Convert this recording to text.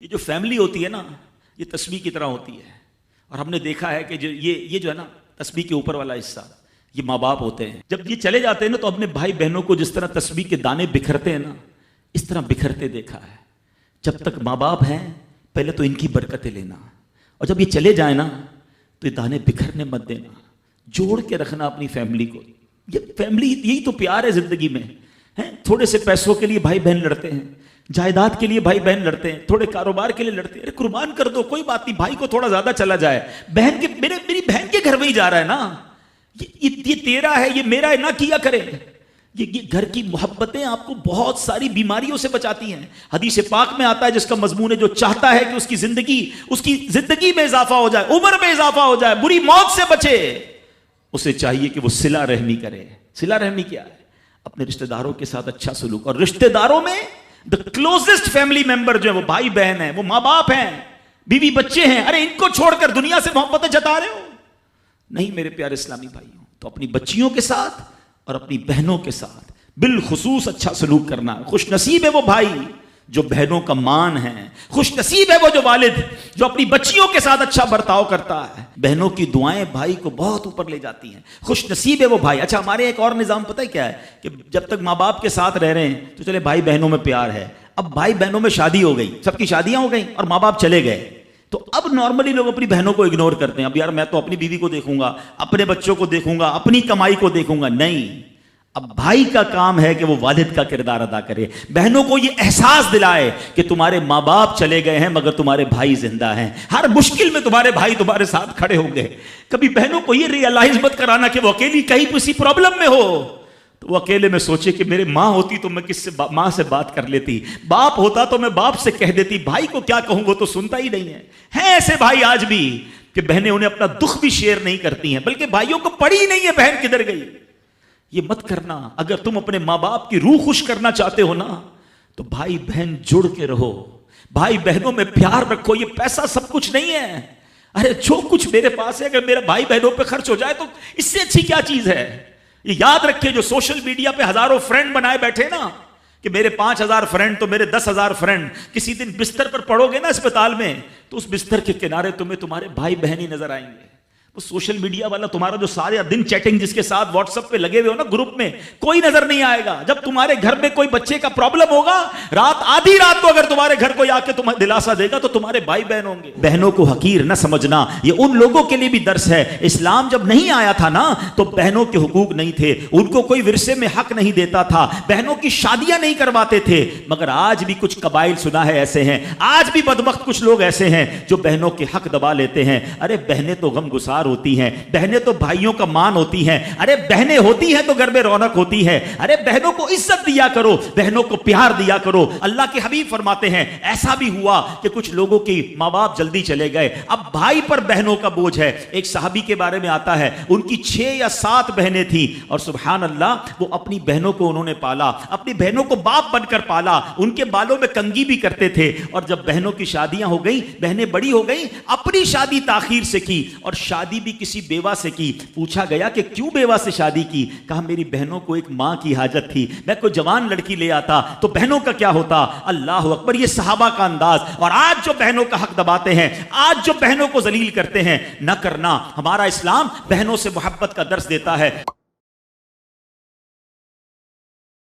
یہ جو فیملی ہوتی ہے نا، یہ تسبیح کی طرح ہوتی ہے. اور ہم نے دیکھا ہے کہ یہ جو ہے نا تسبیح کے اوپر والا حصہ، یہ ماں باپ ہوتے ہیں. جب یہ چلے جاتے ہیں نا تو اپنے بھائی بہنوں کو جس طرح تسبیح کے دانے بکھرتے ہیں نا، اس طرح بکھرتے دیکھا ہے. جب تک ماں باپ ہیں پہلے تو ان کی برکتیں لینا، اور جب یہ چلے جائیں نا تو یہ دانے بکھرنے مت دینا، جوڑ کے رکھنا اپنی فیملی کو. یہ فیملی یہی تو پیار ہے زندگی میں. تھوڑے سے پیسوں کے لیے بھائی بہن لڑتے ہیں، جائیداد کے لیے بھائی بہن لڑتے ہیں، تھوڑے کاروبار کے لیے لڑتے ہیں. ارے قربان کر دو، کوئی بات نہیں، بھائی کو تھوڑا زیادہ چلا جائے، بہن کے میری بہن کے گھر میں ہی جا رہا ہے نا، یہ تیرا ہے، یہ میرا ہے، نہ کیا کرے. یہ گھر کی محبتیں آپ کو بہت ساری بیماریوں سے بچاتی ہیں. حدیث پاک میں آتا ہے جس کا مضمون ہے جو چاہتا ہے کہ اس کی زندگی میں اضافہ ہو جائے، عمر میں اضافہ ہو جائے، بری موت سے بچے، اسے چاہیے کہ وہ صلہ رحمی کرے. صلہ رحمی کیا ہے؟ اپنے رشتہ داروں کے ساتھ اچھا سلوک. اور رشتہ داروں میں the closest family member جو ہے وہ بھائی بہن ہیں، وہ ماں باپ ہیں، بیوی بچے ہیں. ارے ان کو چھوڑ کر دنیا سے محبتیں جتا رہے ہو؟ نہیں میرے پیارے اسلامی بھائیوں. تو اپنی بچیوں کے ساتھ اور اپنی بہنوں کے ساتھ بالخصوص اچھا سلوک کرنا. خوش نصیب ہے وہ بھائی جو بہنوں کا مان ہے، خوش نصیب ہے وہ جو والد جو اپنی بچیوں کے ساتھ اچھا برتاؤ کرتا ہے. بہنوں کی دعائیں بھائی کو بہت اوپر لے جاتی ہیں. خوش نصیب ہے وہ بھائی. اچھا ہمارے ایک اور نظام پتہ ہے کیا ہے کہ جب تک ماں باپ کے ساتھ رہ رہے ہیں تو چلے بھائی بہنوں میں پیار ہے. اب بھائی بہنوں میں شادی ہو گئی، سب کی شادیاں ہو گئیں اور ماں باپ چلے گئے، تو اب نارملی لوگ اپنی بہنوں کو اگنور کرتے ہیں. اب یار میں تو اپنی بیوی کو دیکھوں گا، اپنے بچوں کو دیکھوں گا، اپنی کمائی کو دیکھوں گا. نہیں، اب بھائی کا کام ہے کہ وہ والد کا کردار ادا کرے. بہنوں کو یہ احساس دلائے کہ تمہارے ماں باپ چلے گئے ہیں مگر تمہارے بھائی زندہ ہیں، ہر مشکل میں تمہارے بھائی تمہارے ساتھ کھڑے ہوں گے. کبھی بہنوں کو یہ ریئلائز مت کرانا کہ وہ اکیلی کہیں کسی پرابلم میں ہو تو وہ اکیلے میں سوچے کہ میرے ماں ہوتی تو میں ماں سے بات کر لیتی، باپ ہوتا تو میں باپ سے کہہ دیتی، بھائی کو کیا کہوں وہ تو سنتا ہی نہیں ہے. ہیں ایسے بھائی آج بھی کہ بہنیں انہیں اپنا دکھ بھی شیئر نہیں کرتی ہیں، بلکہ بھائیوں کو پڑی ہی نہیں ہے بہن کدھر گئی. یہ مت کرنا. اگر تم اپنے ماں باپ کی روح خوش کرنا چاہتے ہو نا تو بھائی بہن جڑ کے رہو، بھائی بہنوں میں پیار رکھو. یہ پیسہ سب کچھ نہیں ہے. ارے جو کچھ میرے پاس ہے اگر میرا بھائی بہنوں پہ خرچ ہو جائے تو اس سے اچھی کیا چیز ہے. یہ یاد رکھے جو سوشل میڈیا پہ ہزاروں فرینڈ بنائے بیٹھے نا کہ میرے 5000 فرینڈ تو میرے 10,000 فرینڈ، کسی دن بستر پر پڑو گے نا اسپتال میں تو اس بستر کے کنارے تمہیں تمہارے بھائی بہن ہی نظر آئیں گے. وہ سوشل میڈیا والا تمہارا جو سارے دن چیٹنگ جس کے ساتھ واٹس ایپ پہ لگے ہوئے ہو نا گروپ میں، کوئی نظر نہیں آئے گا. جب تمہارے گھر میں کوئی بچے کا پرابلم ہوگا، آدھی رات کو اگر تمہارے گھر کوئی آ کے تمہیں دلاسا دے گا تو تمہارے بھائی بہن ہوں گے. بہنوں کو حقیر نہ سمجھنا، یہ ان لوگوں کے لیے بھی درس ہے. اسلام جب نہیں آیا تھا نا تو بہنوں کے حقوق نہیں تھے، ان کو کوئی ورثے میں حق نہیں دیتا تھا، بہنوں کی شادیاں نہیں کرواتے تھے. مگر آج بھی کچھ قبائل سنا ہے ایسے ہیں، آج بھی بدبخت کچھ لوگ ایسے ہیں جو بہنوں کے حق دبا لیتے ہیں. ارے بہنیں تو غم گسار ہوتی ہیں، بہنیں تو بھائیوں کا مان ہوتی ہیں. ارے بہنیں ہوتی ہیں تو گھر میں رونق ہوتی ہے. ارے بہنوں کو عزت دیا کرو، بہنوں کو پیار دیا کرو. اللہ کے حبیب فرماتے ہیں ایسا بھی ہوا کہ کچھ لوگوں کی ماں باپ جلدی چلے گئے، اب بھائی پر بہنوں کا بوجھ ہے. ایک صحابی کے بارے میں آتا ہے ان کی 6 یا 7 بہنیں تھیں اور سبحان اللہ وہ اپنی بہنوں کو انہوں نے پالا، اپنی بہنوں کو باپ بن کر پالا. ان کے بالوں میں کنگھی بھی کرتے تھے. اور جب بہنوں کی شادیاں ہو گئیں، بہنیں بڑی ہو گئیں، اپنی شادی تاخیر سے کی اور شادی بھی کسی بیوہ سے کی. پوچھا گیا کہ کیوں بیوہ سے شادی کی؟ کہا میری بہنوں کو ایک ماں کی حاجت تھی، میں کوئی جوان لڑکی لے آتا تو بہنوں کا کیا ہوتا. اللہ اکبر. یہ صحابہ کا انداز. اور آج جو بہنوں کا حق دباتے ہیں، آج جو بہنوں کو ذلیل کرتے ہیں، نہ کرنا. ہمارا اسلام بہنوں سے محبت کا درس دیتا ہے.